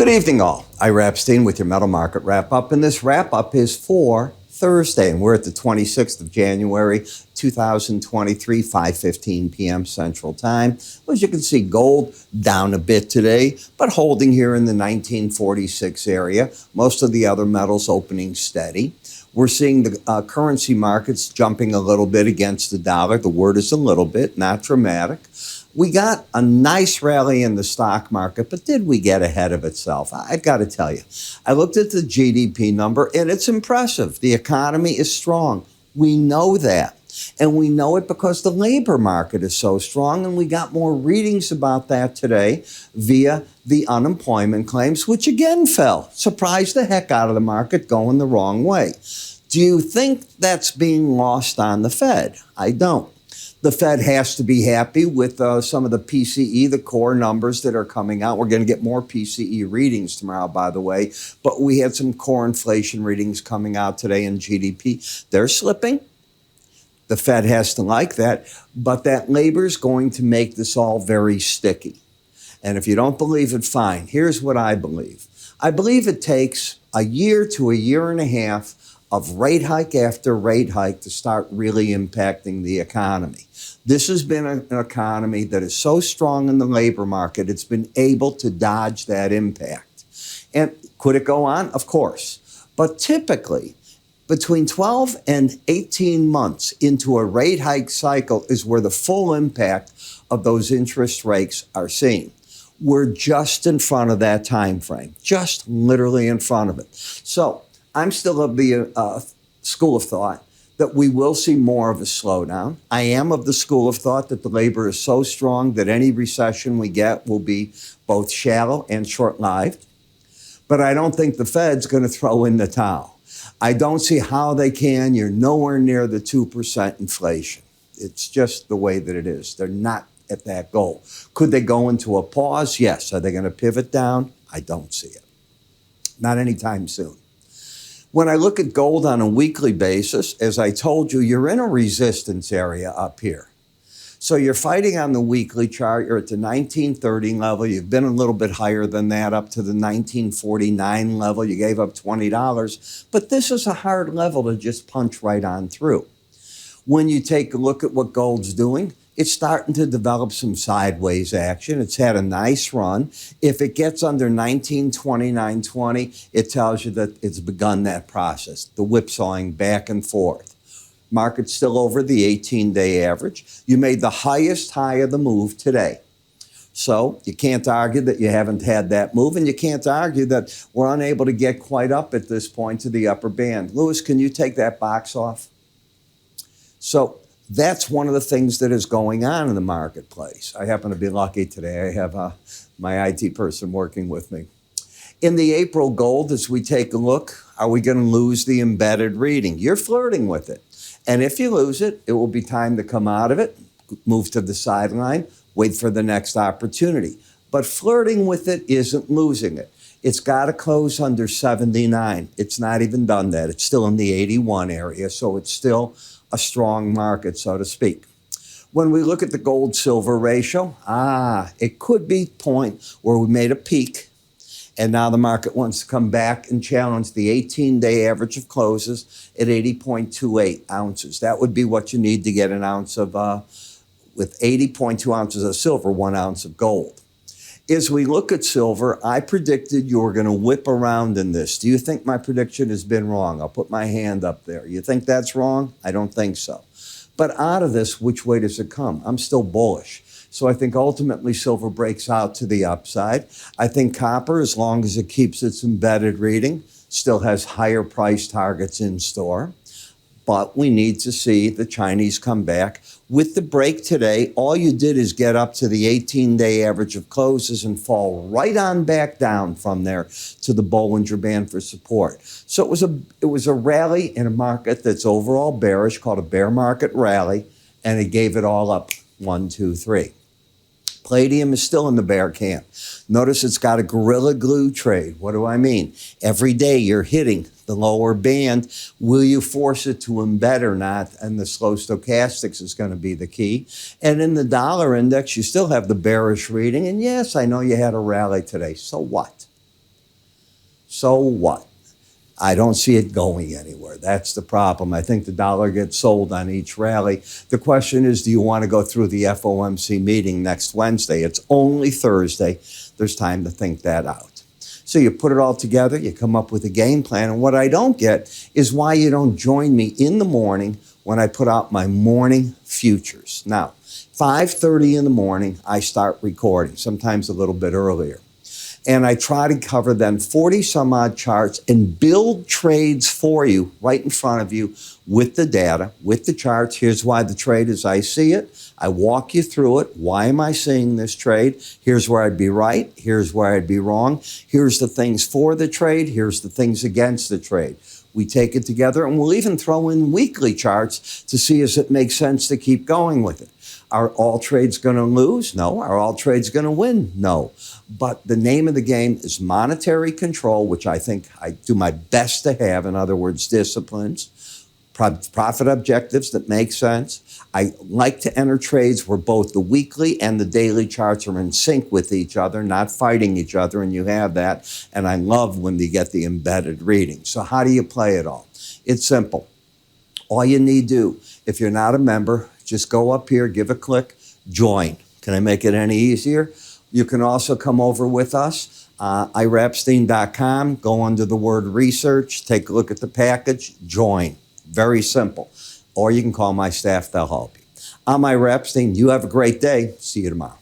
Good evening, all. Ira Epstein with your metal market wrap-up, and this wrap-up is for Thursday, and we're at the 26th of January, 2023, 5:15 p.m. Central Time. As you can see, gold down a bit today, but holding here in the 1946 area. Most of the other metals opening steady. We're seeing the currency markets jumping a little bit against the dollar. The word is a little bit, not dramatic. We got a nice rally in the stock market, but did we get ahead of itself? I've got to tell you, I looked at the GDP number, and it's impressive. The economy is strong. We know that. And we know it because the labor market is so strong, and we got more readings about that today via the unemployment claims, which again fell. Surprised the heck out of the market, going the wrong way. Do you think that's being lost on the Fed? I don't. The Fed has to be happy with some of the PCE, the core numbers that are coming out. We're going to get more PCE readings tomorrow, by the way, but we had some core inflation readings coming out today in GDP. They're slipping. The Fed has to like that, but that labor is going to make this all very sticky. And if you don't believe it, fine. Here's what I believe. I believe it takes a year to a year and a half of rate hike after rate hike to start really impacting the economy. This has been an economy that is so strong in the labor market, it's been able to dodge that impact. And could it go on? Of course. But typically, between 12 and 18 months into a rate hike cycle is where the full impact of those interest rates are seen. We're just in front of that time frame, just literally in front of it. So I'm still of the school of thought that we will see more of a slowdown. I am of the school of thought that the labor is so strong that any recession we get will be both shallow and short-lived. But I don't think the Fed's going to throw in the towel. I don't see how they can. You're nowhere near the 2% inflation. It's just the way that it is. They're not at that goal. Could they go into a pause? Yes. Are they going to pivot down? I don't see it. Not anytime soon. When I look at gold on a weekly basis, as I told you, you're in a resistance area up here. So you're fighting on the weekly chart. You're at the 1930 level. You've been a little bit higher than that, up to the 1949 level. You gave up $20. But this is a hard level to just punch right on through. When you take a look at what gold's doing, it's starting to develop some sideways action. It's had a nice run. If it gets under 1929.20, it tells you that it's begun that process, the whipsawing back and forth. Market's still over the 18-day average. You made the highest high of the move today. So you can't argue that you haven't had that move, and you can't argue that we're unable to get quite up at this point to the upper band. Lewis, can you take that box off? So that's one of the things that is going on in the marketplace. I happen to be lucky today. I have my IT person working with me. In the April gold, as we take a look, are we going to lose the embedded reading? You're flirting with it. And if you lose it, it will be time to come out of it, move to the sideline, wait for the next opportunity. But flirting with it isn't losing it. It's got to close under 79. It's not even done that. It's still in the 81 area, so it's still a strong market, so to speak. When we look at the gold-silver ratio, it could be a point where we made a peak, and now the market wants to come back and challenge the 18-day average of closes at 80.28 ounces. That would be what you need to get an ounce of, with 80.2 ounces of silver, 1 ounce of gold. As we look at silver, I predicted you were going to whip around in this. Do you think my prediction has been wrong? I'll put my hand up there. You think that's wrong? I don't think so. But out of this, which way does it come? I'm still bullish. So I think ultimately silver breaks out to the upside. I think copper, as long as it keeps its embedded reading, still has higher price targets in store. But we need to see the Chinese come back. With the break today, all you did is get up to the 18-day average of closes and fall right on back down from there to the Bollinger Band for support. So it was a rally in a market that's overall bearish, called a bear market rally, and it gave it all up. 1, 2, 3. Palladium is still in the bear camp. Notice it's got a gorilla glue trade. What do I mean? Every day you're hitting the lower band. Will you force it to embed or not? And the slow stochastics is going to be the key. And in the dollar index, you still have the bearish reading. And yes, I know you had a rally today. So what? So what? I don't see it going anywhere. That's the problem. I think the dollar gets sold on each rally. The question is, do you want to go through the FOMC meeting next Wednesday? It's only Thursday. There's time to think that out. So you put it all together, you come up with a game plan. And what I don't get is why you don't join me in the morning when I put out my morning futures. Now, 5:30 in the morning, I start recording, sometimes a little bit earlier. And I try to cover then 40 some odd charts and build trades for you right in front of you with the data, with the charts. Here's why the trade is I see it. I walk you through it. Why am I seeing this trade? Here's where I'd be right. Here's where I'd be wrong. Here's the things for the trade. Here's the things against the trade. We take it together, and we'll even throw in weekly charts to see if it makes sense to keep going with it. Are all trades going to lose? No. Are all trades going to win? No. But the name of the game is monetary control, which I think I do my best to have. In other words, disciplines, profit objectives that make sense. I like to enter trades where both the weekly and the daily charts are in sync with each other, not fighting each other, and you have that. And I love when you get the embedded reading. So how do you play it all? It's simple. All you need to do, if you're not a member, just go up here, give a click, join. Can I make it any easier? You can also come over with us, IraEpstein.com, go under the word research, take a look at the package, join. Very simple. Or you can call my staff, they'll help you. I'm Ira Epstein. You have a great day. See you tomorrow.